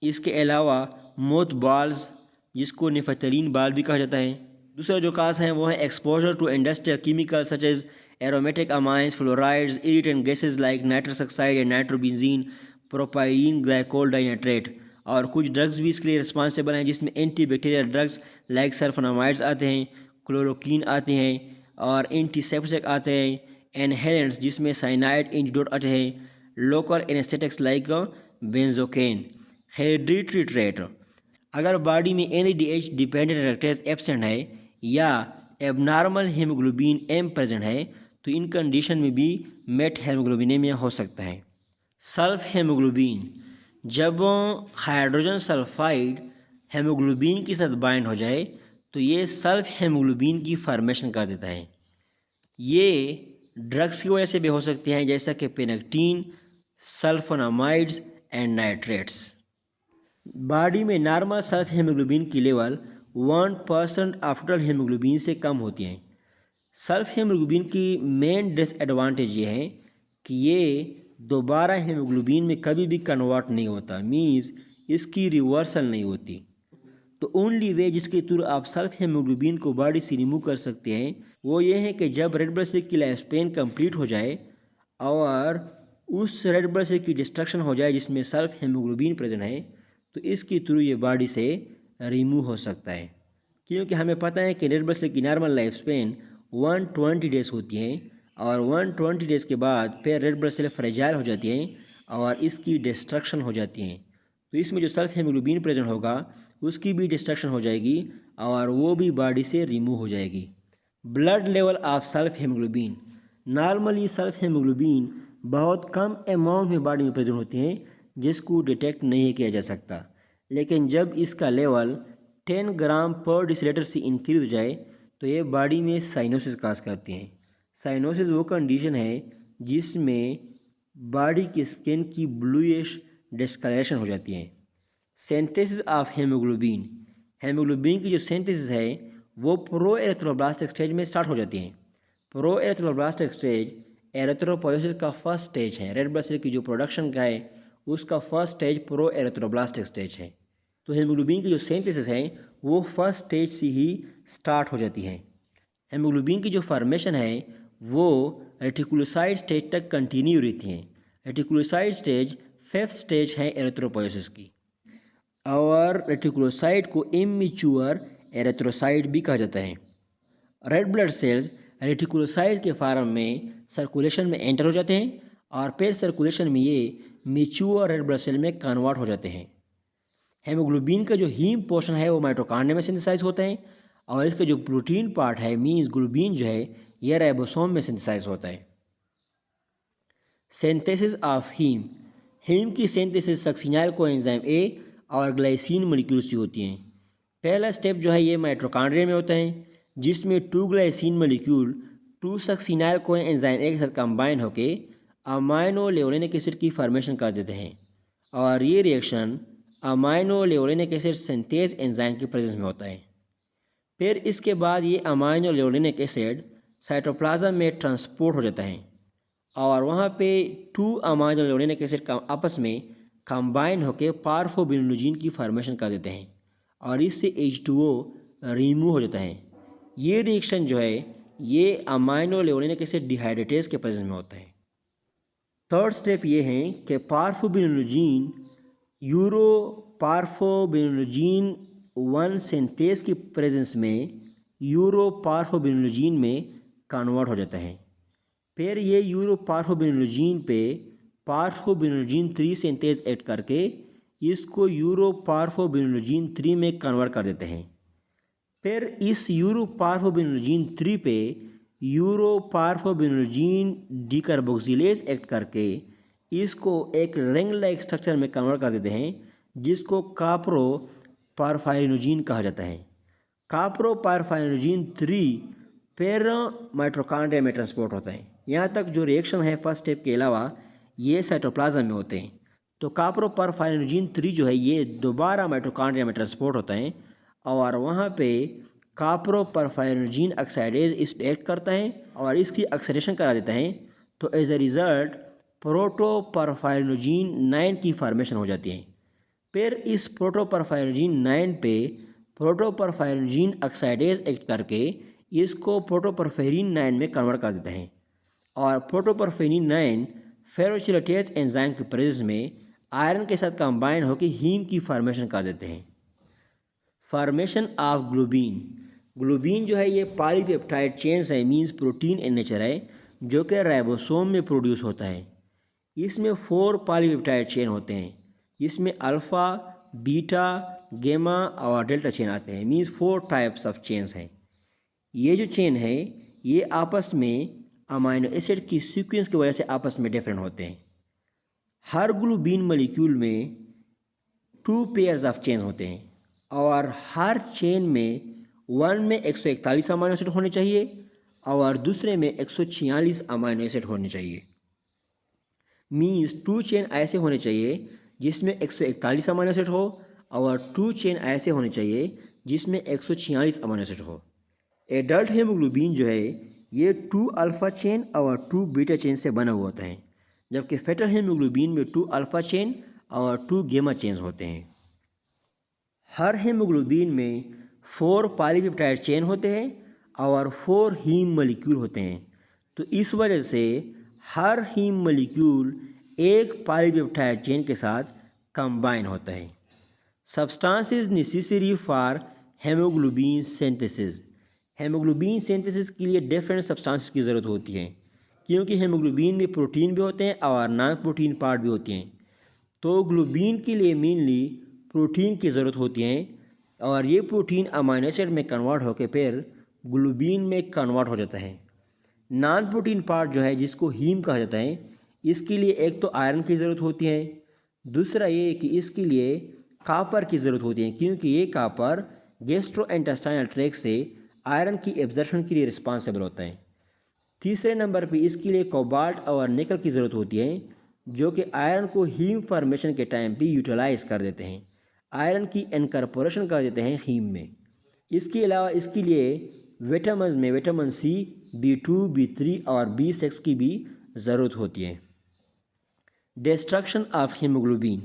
इसके अलावा मोथ बॉल्स, जिसको निफतलीन बाल भी कहा जाता है। दूसरा जो काज है वो है exposure to industrial chemical such as aromatic amines, fluorides, irritant gases like nitrous oxide and nitrobenzene, propylene glycol dinitrate. और कुछ ड्रग्स भी इसके लिए रिस्पॉन्सिबल हैं, जिसमें anti bacterial drugs like sulphonamides आते हैं, क्लोरोकीन आते हैं, और एंटीसेप्टिक आते हैं, इनहेलेंट्स जिसमें साइनाइड एंटीडोट आते हैं, local anaesthetics like benzocaine. Hereditary trait, अगर बॉडी में NADH डिपेंडेंट रेक्टेज एब्सेंट है या एबनॉर्मल हीमोग्लोबिन M प्रेजेंट है, तो इन कंडीशन में भी मेट हेमोग्लोबिनेमिया हो सकता है। सल्फ हेमोग्लोबिन, जब हाइड्रोजन सल्फाइड हेमोग्लोबिन के साथ बाइंड हो जाए तो ये सल्फ हेमोग्लोबिन की फॉर्मेशन कर देता है। ये ड्रग्स की वजह से भी हो सकते हैं, जैसा कि पेनेक्टीन, सल्फोनामाइड्स एंड नाइट्रेट्स। बॉडी में नॉर्मल सल्फ हेमोग्लोबिन की लेवल 1% ऑफ टोटल हेमोग्लोबिन से कम होती हैं। सल्फ हेमोग्लोबिन की मेन डिसएडवांटेज ये है कि ये दोबारा हेमोग्लोबिन में कभी भी कन्वर्ट नहीं होता, मीन्स इसकी रिवर्सल नहीं होती। तो ओनली वे जिसके थ्रू आप सल्फ हेमोग्लोबिन को बॉडी से रिमूव कर सकते हैं वो ये है कि जब रेड ब्लड सेल की लाइफ स्पेन कंप्लीट हो जाए और उस रेड ब्लड सेल की डिस्ट्रक्शन हो जाए जिसमें सल्फ हेमोग्लोबिन प्रेजेंट है, तो इसके थ्रू ये बॉडी से रिमूव हो सकता है। क्योंकि हमें पता है कि रेड ब्लड सेल की नॉर्मल लाइफ स्पेन 120 डेज़ होती है, और 120 डेज़ के बाद फिर रेड ब्लड सेल फ्रेजाइल हो जाती हैं और इसकी डिस्ट्रक्शन हो जाती हैं। तो इसमें जो सल्फ हेमोग्लोबिन प्रेजेंट होगा उसकी भी डिस्ट्रक्शन हो जाएगी और वो भी बॉडी से रिमूव हो जाएगी। Blood level of sulph haemoglobin, normally sulph haemoglobin बहुत कम अमाउंट में बॉडी में प्रेजेंट होती हैं जिसको डिटेक्ट नहीं किया जा सकता, लेकिन जब इसका लेवल 10 ग्राम पर डेसीलीटर से इंक्रीज हो जाए तो ये बॉडी में साइनोसिस काज करती हैं। साइनोसिस वो कंडीशन है जिसमें बॉडी की स्किन की ब्लूइश डिस्कलरेशन हो जाती है। सिंथेसिस ऑफ हेमोग्लोबिन, हेमोग्लोबिन की जो सिंथेसिस है वो प्रो एरिथ्रोब्लास्टिक स्टेज में स्टार्ट हो जाती है। प्रो एरिथ्रोब्लास्टिक स्टेज एरिथ्रोपोइसिस का फर्स्ट स्टेज है। रेड ब्लड सेल की जो प्रोडक्शन का है उसका first stage pro erythroblastic stage है। तो हेमोग्लोबिन की जो सिंथेसिस है वो फर्स्ट स्टेज से ही स्टार्ट हो जाती है। हेमोग्लोबिन की जो फॉर्मेशन है वो रेटिकुलोसाइड स्टेज तक कंटिन्यू रहती है। रेटिकुलोसाइड स्टेज 5th स्टेज है एरिथ्रोपोइसिस की, और रेटिकुलोसाइड को इमेच्योर एरिथ्रोसाइड भी कहा जाता है। रेड ब्लड सेल्स रेटिकुलोसाइड के फॉर्म में सर्कुलेशन में एंटर हो जाते हैं और फिर सर्कुलेशन में ये मैच्योर रेड ब्लड सेल में कन्वर्ट हो जाते हैं। हेमोग्लोबिन का जो हीम पोर्शन है वो माइटोकॉन्ड्रिया में सिंथेसाइज होता है, और इसका जो प्रोटीन पार्ट है मीन्स ग्लोबिन जो है यह राइबोसोम में सिंथेसाइज होता है। सिंथेसिस ऑफ हीम, हीम की सिंथेसिस सक्सिनाइल कोएंजाइम ए और ग्लाइसिन मॉलिक्यूल से होती हैं। पहला स्टेप जो है ये माइटोकॉन्ड्रिया में होता है, जिसमें 2 glycine molecule 2 succinyl coenzyme A के साथ कंबाइन होकर अमाइनो लेवलिनिक एसिड की फॉर्मेशन कर देते हैं, और ये reaction amino लेवलिनिक acid synthase enzyme की प्रेजेंस में होता है। फिर इसके बाद ये अमाइनो लेवलिनिक एसिड साइटोप्लाज्म में ट्रांसपोर्ट हो जाता है और वहाँ पे 2 अमाइनो लेवलिनिक एसिड का आपस में कंबाइन होकर पार्फोबिनोलोजिन की फॉर्मेशन कर देते हैं और इससे H2O रिमूव हो जाता है। ये रिएक्शन जो है ये अमाइनो लेवलिनिक एसिड डिहाइड्रेटेज के प्रेजेंस में होता है। थर्ड स्टेप ये है कि पार्फोबिनोलोजिन यूरोपार्फोबिनोलोजिन 1 सिंथेज की प्रेजेंस में यूरोपार्फोबिनोलोजिन में कन्वर्ट हो जाता है। फिर ये यूरोपार्फोबिनोलोजिन पे पार्फोबिनोलोजिन 3 सिंथेज ऐड करके इसको यूरोपार्फोबिनोलोजिन 3 में कन्वर्ट कर देते हैं। फिर इस यूरोपार्फोबिनोलोजिन 3 पे यूरोपार्फोबिनोलोजिन डीकार्बोक्सिलेज एक्ट करके इसको एक रिंग लाइक स्ट्रक्चर में कन्वर्ट कर देते हैं, जिसको काप्रोपारफाइरिनोजिन कहा जाता है। काप्रोपारफाइरिनोजिन 3 पैरा माइटोकॉन्ड्रिया में ट्रांसपोर्ट होता है। यहाँ तक जो रिएक्शन है फर्स्ट स्टेप के अलावा ये साइटोप्लाज्म में होते हैं। तो काप्रोपारफाइरिनोजिन 3 जो है ये दोबारा माइटोकॉन्ड्रिया में ट्रांसपोर्ट होता है और वहाँ पे काप्रोपारफाइरिनोजिन ऑक्साइडेज इस पर एक्ट करता है और इसकी ऑक्सीडेशन करा देता है। तो एज ए रिज़ल्ट प्रोटोपरफाइरिनोजिन 9 की फॉर्मेशन हो जाती है। फिर इस प्रोटोपरफाइरिनोजिन 9 पे प्रोटोपरफाइरिनोजिन ऑक्साइडेज एक्ट करके इसको प्रोटोपरफेरिन 9 में कन्वर्ट कर देते हैं और प्रोटोपरफेरिन 9 फेरोचिलेटेज एंजाइम की प्रेजेंस में आयरन के साथ कंबाइन होकर हीम की फॉर्मेशन कर देते हैं। Formation of globin. ग्लोबिन जो है ये पॉलीपेप्टाइड चेन्स है, मींस प्रोटीन इन नेचर है, जो कि राइबोसोम में प्रोड्यूस होता है। इसमें 4 पॉलीपेप्टाइड चेन होते हैं, जिसमें अल्फ़ा, बीटा, गेमा और डेल्टा चेन आते हैं, मींस 4 टाइप्स ऑफ चेन्स हैं। ये जो चेन है ये आपस में अमाइनो एसिड की सीक्वेंस की वजह से आपस में डिफरेंट होते हैं। हर ग्लोबिन मॉलिक्यूल में 2 पेयर्स ऑफ चेन होते हैं और हर चेन में वन में 141 अमाइनो एसिड होने चाहिए और दूसरे में 146 अमाइनो एसिड होने चाहिए। मीन्स 2 चेन ऐसे होने चाहिए जिसमें 141 अमाइनो एसिड हो और 2 चेन ऐसे होने चाहिए जिसमें 146 अमाइनो एसिड हो। एडल्ट हीमोग्लोबिन जो है ये 2 अल्फ़ा चेन और 2 बीटा चेन से बना हुआ होता है, जबकि फेटल हीमोग्लोबिन में 2 अल्फ़ा चेन और 2 गेमा चेन्स होते हैं। हर हीमोग्लोबिन में 4 पॉलीपेप्टाइड चेन होते हैं और 4 हीम मॉलिक्यूल होते हैं। तो इस वजह से हर हीम मॉलिक्यूल एक पॉलीपेप्टाइड चेन के साथ कंबाइन होता है। Substances necessary for haemoglobin synthesis. Haemoglobin synthesis के लिए डिफरेंट सब्सटेंसेस की ज़रूरत होती है, क्योंकि हेमोग्लोबिन में प्रोटीन भी होते हैं और नॉन प्रोटीन पार्ट भी होते हैं। तो ग्लोबिन के लिए मेनली प्रोटीन की ज़रूरत होती है और ये प्रोटीन अमाइनो एसिड में कन्वर्ट होकर फिर ग्लोबिन में कन्वर्ट हो जाता है। नॉन प्रोटीन पार्ट जो है जिसको हीम कहा जाता है, इसके लिए एक तो आयरन की ज़रूरत होती है, दूसरा ये कि इसके लिए कापर की ज़रूरत होती है, क्योंकि ये कापर गैस्ट्रोइंटेस्टाइनल ट्रैक्ट से आयरन की एब्जॉर्प्शन के लिए रिस्पॉन्सिबल होता है। तीसरे नंबर पे इसके लिए कोबाल्ट और निकल की ज़रूरत होती है, जो कि आयरन को हीम फॉर्मेशन के टाइम पे यूटिलाइज कर देते हैं, आयरन की इनकॉर्पोरेशन कर देते हैं हीम में। इसके अलावा इसके लिए विटामिन में विटामिन सी, B2, B3 और B6 की भी ज़रूरत होती है। Destruction of haemoglobin.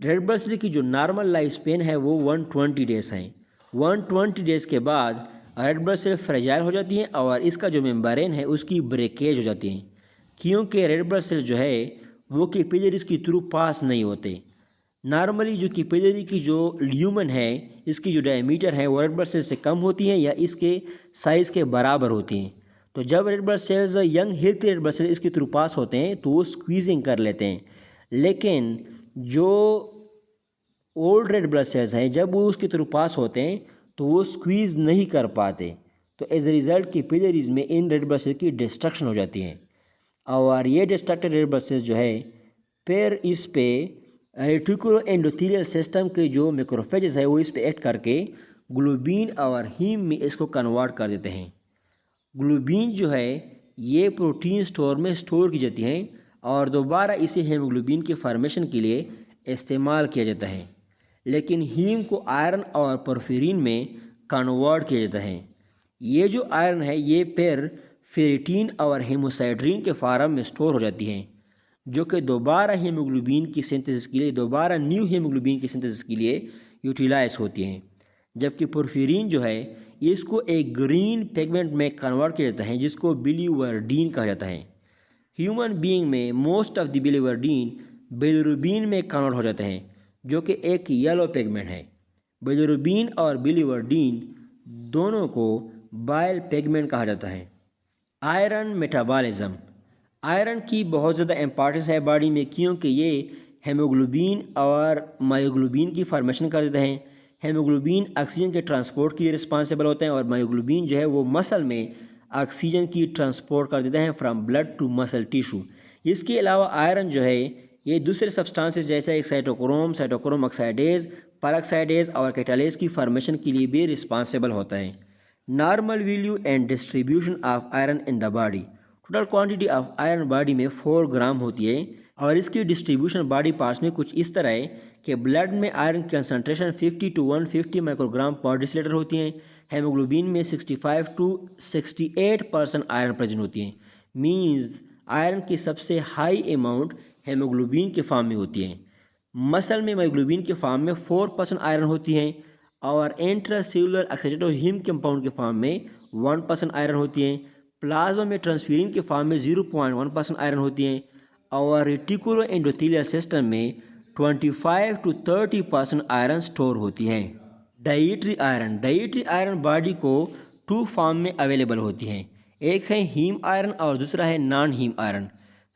Red blood cell की जो नॉर्मल लाइफ स्पेन है वो 120 डेज़ हैं। 120 डेज़ के बाद रेड ब्लड सेल फ्रेजाइल हो जाती हैं और इसका जो मेम्ब्रेन है उसकी ब्रेकेज हो जाती है, क्योंकि रेड ब्लड सेल जो है वो कैपिलरीज के थ्रू पास नहीं होते। नॉर्मली जो कैपिलरी की जो ल्यूमन है इसकी जो डायमीटर है वो रेड ब्लड सेल से कम होती है या इसके साइज़ के बराबर होती हैं। तो जब red blood cells young healthy red blood cell इसके थ्रू पास होते हैं तो वो स्क्वीजिंग कर लेते हैं, लेकिन जो ओल्ड रेड ब्लड सेल्स हैं जब वो उसके थ्रू पास होते हैं तो वो स्क्वीज़ नहीं कर पाते। तो एज ए रिज़ल्ट कैपिलरीज में इन रेड ब्लड सेल की डिस्ट्रक्शन हो जाती है और ये डिस्ट्रक्टेड रेड ब्लड सेल्स जो है फिर इस पे रेटिकुलो एंडोथेलियल सिस्टम के जो मैक्रोफेजेस है वो इस पे एक्ट करके ग्लोबिन और हीम में इसको कन्वर्ट कर देते हैं। ग्लोबिन जो है ये प्रोटीन स्टोर में स्टोर की जाती है और दोबारा इसे हेमोग्लोबिन के फॉर्मेशन के लिए इस्तेमाल किया जाता है, लेकिन हीम को आयरन और पोर्फिरिन में कन्वर्ट किया जाता है। ये जो आयरन है ये फिर फेरिटीन और हेमोसाइड्रीन के फार्म में स्टोर हो जाती है, जो कि दोबारा हीमोग्लोबिन की सिंथेसिस के लिए दोबारा न्यू हीमोग्लोबिन की सिंथेसिस के लिए यूटिलाइज होती हैं। जबकि पोर्फिरिन जो है इसको एक ग्रीन पिगमेंट में कन्वर्ट किया जाता है जिसको बिलीवर्डीन कहा जाता है। ह्यूमन बीइंग में मोस्ट ऑफ द बिलीवर्डीन बिलिरुबिन में कन्वर्ट हो जाते हैं, जो कि एक येलो पिगमेंट है। बिलिरुबिन और बिलीवर्डीन दोनों को बाइल पिगमेंट कहा जाता है। Iron metabolism. आयरन की बहुत ज़्यादा इम्पॉर्टेंस है बॉडी में, क्योंकि ये हेमोग्लोबिन और मायोग्लोबिन की फॉर्मेशन कर देते हैं। हेमोग्लोबिन ऑक्सीजन के ट्रांसपोर्ट के लिए रिस्पॉन्सिबल होते हैं और मायोग्लोबिन जो है वो मसल में ऑक्सीजन की ट्रांसपोर्ट कर देते हैं from blood to muscle tissue. इसके अलावा आयरन जो है ये दूसरे सब्सटेंसेस जैसे एक साइटोक्रोम ऑक्साइडेज, परऑक्साइडेज और कैटालेज की फॉर्मेशन के लिए भी रिस्पॉन्सिबल होता है। Normal value and distribution of iron in the body. Total quantity of iron body में 4 ग्राम होती है और इसकी डिस्ट्रीब्यूशन बॉडी पार्ट्स में कुछ इस तरह है कि ब्लड में आयरन की कंसनट्रेशन 50 to 150 माइक्रोग्राम पर डिसिलीटर होती है। हेमोग्लोबिन में 65 to 68% आयरन प्रेजेंट होती है। मीन्स आयरन की सबसे हाई अमाउंट हेमोग्लोबिन के फॉर्म में होती है। मसल में हेमोग्लोबिन के फॉर्म में 4% आयरन होती है और इंट्रासेलुलर ऑक्सीडेटिव हीम कंपाउंड के फॉर्म में 1% आयरन होती है। प्लाज्मा में ट्रांसफ्यूरिन के फॉर्म में 0.1% आयरन होती है और रेटिकुलो एंडोथेलियल सिस्टम में 25 to 30% आयरन स्टोर होती है। डाइटरी आयरन बॉडी को 2 फॉर्म में अवेलेबल होती है। एक है हीम आयरन और दूसरा है non haem iron.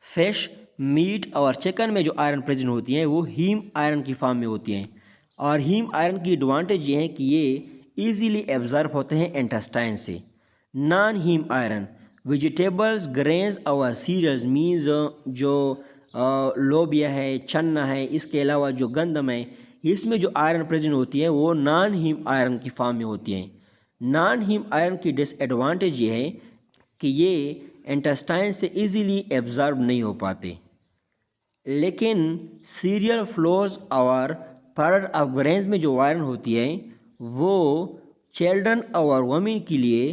Fish, meat और चिकन में जो आयरन प्रेजेंट होती हैं वो हीम आयरन की फॉर्म में होती हैं और हीम आयरन की एडवांटेज ये है कि ये इजीली एब्जॉर्ब होते हैं इंटेस्टाइन से। Non haem iron vegetables, grains और सीरियल्स मीन्स जो लोबिया है, चना है, इसके अलावा जो गंदम है, इसमें जो आयरन प्रेजेंट होती है वो नॉन हीम आयरन की फॉर्म में होती है। नॉन हीम आयरन की डिसएडवांटेज ये है कि ये इंटेस्टाइन से इजीली एब्जॉर्ब नहीं हो पाते। लेकिन सीरियल फ्लोर्स और प्रोडक्ट ऑफ ग्रेन्स में जो आयरन होती है वो चिल्ड्रन और वुमेन के लिए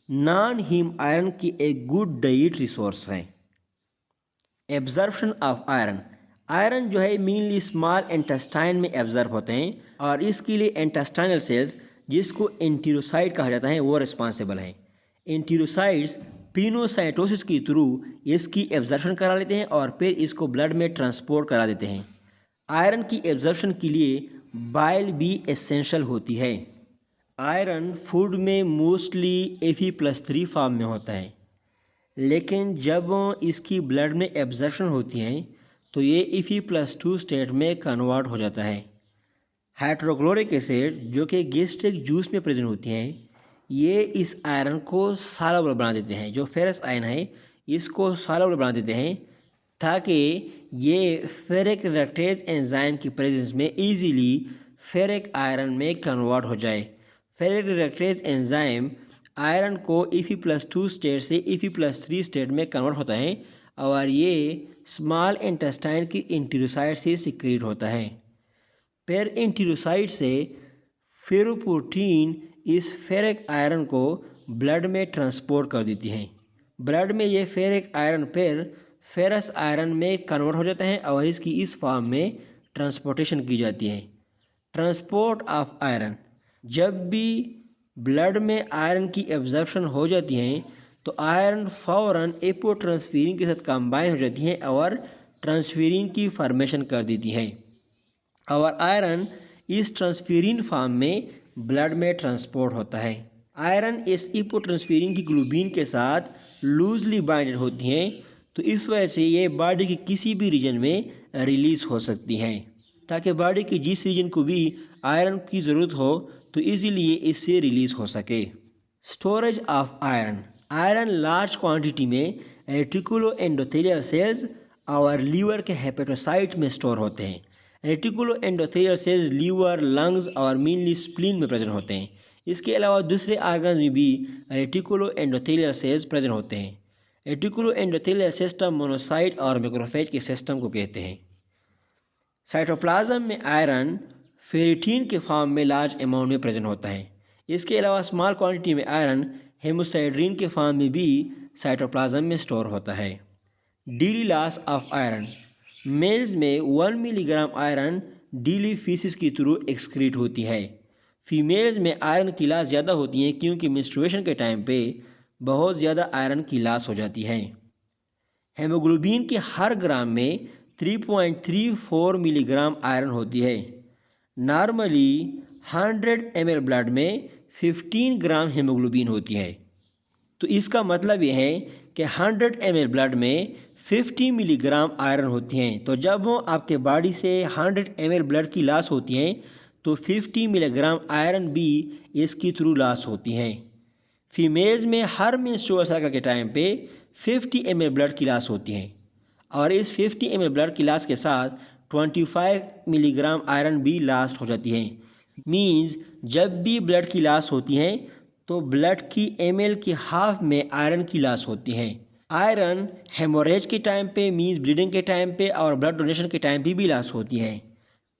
नॉन हीम आयरन की एक गुड डाइट रिसोर्स है। एब्जॉर्प्शन ऑफ आयरन जो है मेनली स्मॉल इंटेस्टाइन में एब्जॉर्ब होते हैं और इसके लिए इंटेस्टाइनल सेल्स जिसको एंटेरोसाइट कहा जाता है वो रिस्पॉन्सिबल है। एंटेरोसाइट्स पिनोसाइटोसिस के थ्रू इसकी एब्जॉर्प्शन करा लेते हैं और फिर इसको ब्लड में ट्रांसपोर्ट करा देते हैं। आयरन की एब्जॉर्प्शन के लिए बाइल भी एसेंशियल होती है। आयरन फूड में मोस्टली Fe+3 फॉर्म में होता है, लेकिन जब इसकी ब्लड में एब्जॉर्प्शन होती है तो ये Fe+2 स्टेट में कन्वर्ट हो जाता है। हाइड्रोक्लोरिक एसिड जो कि गैस्ट्रिक जूस में प्रेजेंट होती हैं ये इस आयरन को सॉल्युबल बना देते हैं। जो फेरस आयन है इसको सॉल्युबल बना देते हैं ताकि ये फेरिक रिडक्टेज एंजाइम की प्रेजेंस में इजीली फेरिक आयरन में कन्वर्ट हो जाए। फेरिक रिडक्टेज एंजाइम आयरन को Fe+2 स्टेट से Fe+3 स्टेट में कन्वर्ट होता है और ये स्मॉल इंटेस्टाइन की एंटेरोसाइट से सिक्रीट होता है। फिर एंटेरोसाइट से फेरोप्रोटीन इस फेरिक आयरन को ब्लड में ट्रांसपोर्ट कर देती हैं। ब्लड में ये फेरिक आयरन फिर फेरस आयरन में कन्वर्ट हो जाता है और इसकी इस फॉर्म में ट्रांसपोर्टेशन की जाती है। ट्रांसपोर्ट ऑफ आयरन, जब भी ब्लड में आयरन की एब्जॉर्प्शन हो जाती है तो आयरन फ़ौरन एपोट्रांसफेरिन के साथ कंबाइन हो जाती है और ट्रांसफेरिन की फॉर्मेशन कर देती है और आयरन इस ट्रांसफेरिन फॉर्म में ब्लड में ट्रांसपोर्ट होता है। आयरन इस एपोट्रांसफेरिन की ग्लोबिन के साथ लूजली बाइंडेड होती हैं तो इस वजह से ये बॉडी के किसी भी रीजन में रिलीज़ हो सकती हैं ताकि बॉडी के जिस रीजन को भी आयरन की ज़रूरत हो तो इजीली ये इससे रिलीज़ हो सके। Storage of iron large quantity में रेटिकुलो एंडोथेलियल सेल्स और लीवर के हेपेटोसाइट में स्टोर होते हैं। Reticulo endothelial cells liver, lungs और मेनली स्प्लीन में प्रेजेंट होते हैं। इसके अलावा दूसरे आर्गन में भी रेटिकुलो एंडोथेलियल सेल्स प्रेजेंट होते हैं। रेटिकुलो एंडोथेलियल सिस्टम मोनोसाइट और मैक्रोफेज के सिस्टम को कहते हैं। साइटोप्लाज्म में आयरन फेरिटीन के फॉर्म में लार्ज अमाउंट में प्रेजेंट होता है। इसके अलावा स्मॉल क्वांटिटी में आयरन हेमोसाइड्रिन के फॉर्म में भी साइटोप्लाज्म में स्टोर होता है। Daily loss of iron, males में 1 मिलीग्राम आयरन डेली फीसिस के थ्रू एक्सक्रीट होती है। फीमेल्स में आयरन की लॉस ज़्यादा होती है क्योंकि मेंस्ट्रुएशन के टाइम पे बहुत ज़्यादा आयरन की लॉस हो जाती है। हेमोग्लोबिन के हर ग्राम में 3.34 मिलीग्राम आयरन होती है। नॉर्मली 100 ml ब्लड में 15 ग्राम हेमोग्लोबिन होती है। तो इसका मतलब यह है कि 100 ml ब्लड में 50 मिलीग्राम आयरन होती हैं। तो जब आपके बॉडी से 100 ml ब्लड की लॉस होती है तो 50 मिलीग्राम आयरन भी इसके थ्रू लॉस होती हैं। फीमेल्स में हर मेंस्ट्रुअल साइकिल के टाइम पे 50 ml ब्लड की लॉस होती है और इस 50 ml ब्लड की लॉस के साथ 25 मिलीग्राम आयरन भी लॉस्ट हो जाती है। मीन्स जब भी ब्लड की लॉस होती है तो ब्लड की ml की हाफ में आयरन की लॉस होती है। आयरन हेमोरेज के टाइम पे मीन्स ब्लीडिंग के टाइम पे और ब्लड डोनेशन के टाइम पे भी लॉस होती है।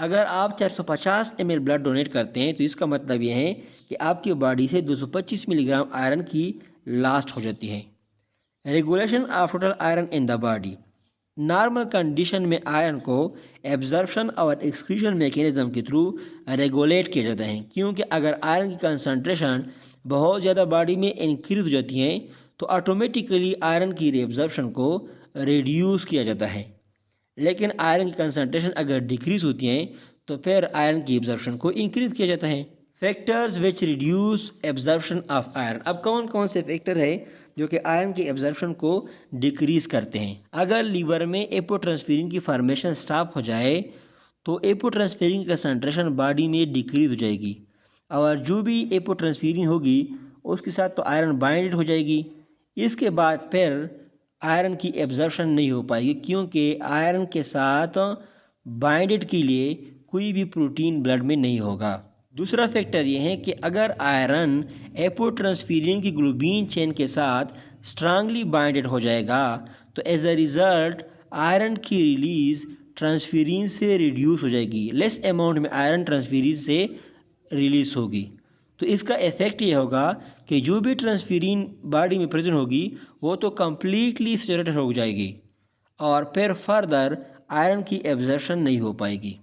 अगर आप 450 ml ब्लड डोनेट करते हैं तो इसका मतलब यह है कि आपकी बॉडी से 225 मिलीग्राम आयरन की लॉस्ट हो जाती है। Regulation of total iron in the body. Normal condition में आयरन को एब्जॉर्प्शन और एक्सक्रीशन मैकेनिज्म के थ्रू रेगुलेट किया जाता है, क्योंकि अगर आयरन की कंसंट्रेशन बहुत ज़्यादा बॉडी में इंक्रीज हो जाती है तो ऑटोमेटिकली आयरन की एब्जॉर्प्शन को रिड्यूस किया जाता है। लेकिन आयरन की कंसंट्रेशन अगर डिक्रीज होती है तो फिर आयरन की एब्जॉर्प्शन को इंक्रीज किया जाता है। Factors which reduce absorption of iron. अब कौन कौन से फैक्टर है जो कि आयरन की एब्जॉर्प्शन को डिक्रीज करते हैं? अगर लीवर में एपोट्रांसफेरिन की फॉर्मेशन स्टॉप हो जाए तो एपोट्रांसफेरिन की कंसंट्रेशन बॉडी में डिक्रीज हो जाएगी और जो भी एपोट्रांसफेरिन होगी उसके साथ तो आयरन बाइंडेड हो जाएगी। इसके बाद फिर आयरन की एब्जॉर्प्शन नहीं हो पाएगी, क्योंकि आयरन के साथ बाइंडेड के लिए कोई भी प्रोटीन ब्लड में नहीं होगा। दूसरा फैक्टर ये है कि अगर आयरन एपोट्रांसफेरिन की ग्लोबिन चेन के साथ स्ट्रांगली बाइंडेड हो जाएगा तो एज अ रिज़ल्ट आयरन की रिलीज़ ट्रांसफेरिन से रिड्यूस हो जाएगी, लेस अमाउंट में आयरन ट्रांसफेरिन से रिलीज़ होगी। तो इसका इफ़ेक्ट ये होगा कि जो भी ट्रांसफेरिन बॉडी में प्रेजेंट होगी वो तो कम्प्लीटली सैचुरेटेड हो जाएगी और फिर फर्दर आयरन की एब्जॉर्प्शन नहीं हो पाएगी।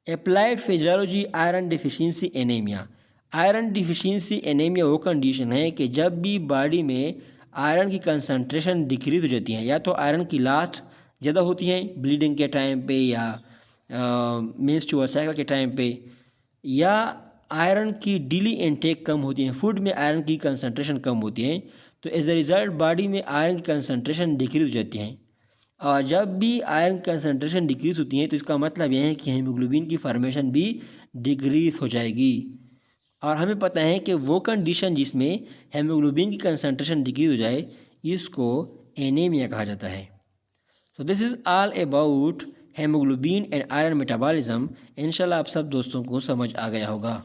Applied physiology iron deficiency anaemia. Iron deficiency anaemia वो कंडीशन है कि जब भी बॉडी में आयरन की कंसंट्रेशन डिक्रीज हो जाती है, या तो आयरन की लॉस ज़्यादा होती है ब्लीडिंग के टाइम पे या मेंस्ट्रुअल साइकिल के टाइम पे, या आयरन की डेली इनटेक कम होती है, फूड में आयरन की कंसंट्रेशन कम होती है, तो एज अ रिज़ल्ट बॉडी में आयरन की कंसंट्रेशन डिक्रीज हो जाती है। और जब भी आयरन कंसंट्रेशन डिक्रीज होती है तो इसका मतलब यह है कि हीमोग्लोबिन की फॉर्मेशन भी डिक्रीज हो जाएगी। और हमें पता है कि वो कंडीशन जिसमें हीमोग्लोबिन की कंसंट्रेशन डिक्रीज हो जाए इसको एनीमिया कहा जाता है। So this is all about haemoglobin and iron metabolism. इंशाल्लाह आप सब दोस्तों को समझ आ गया होगा।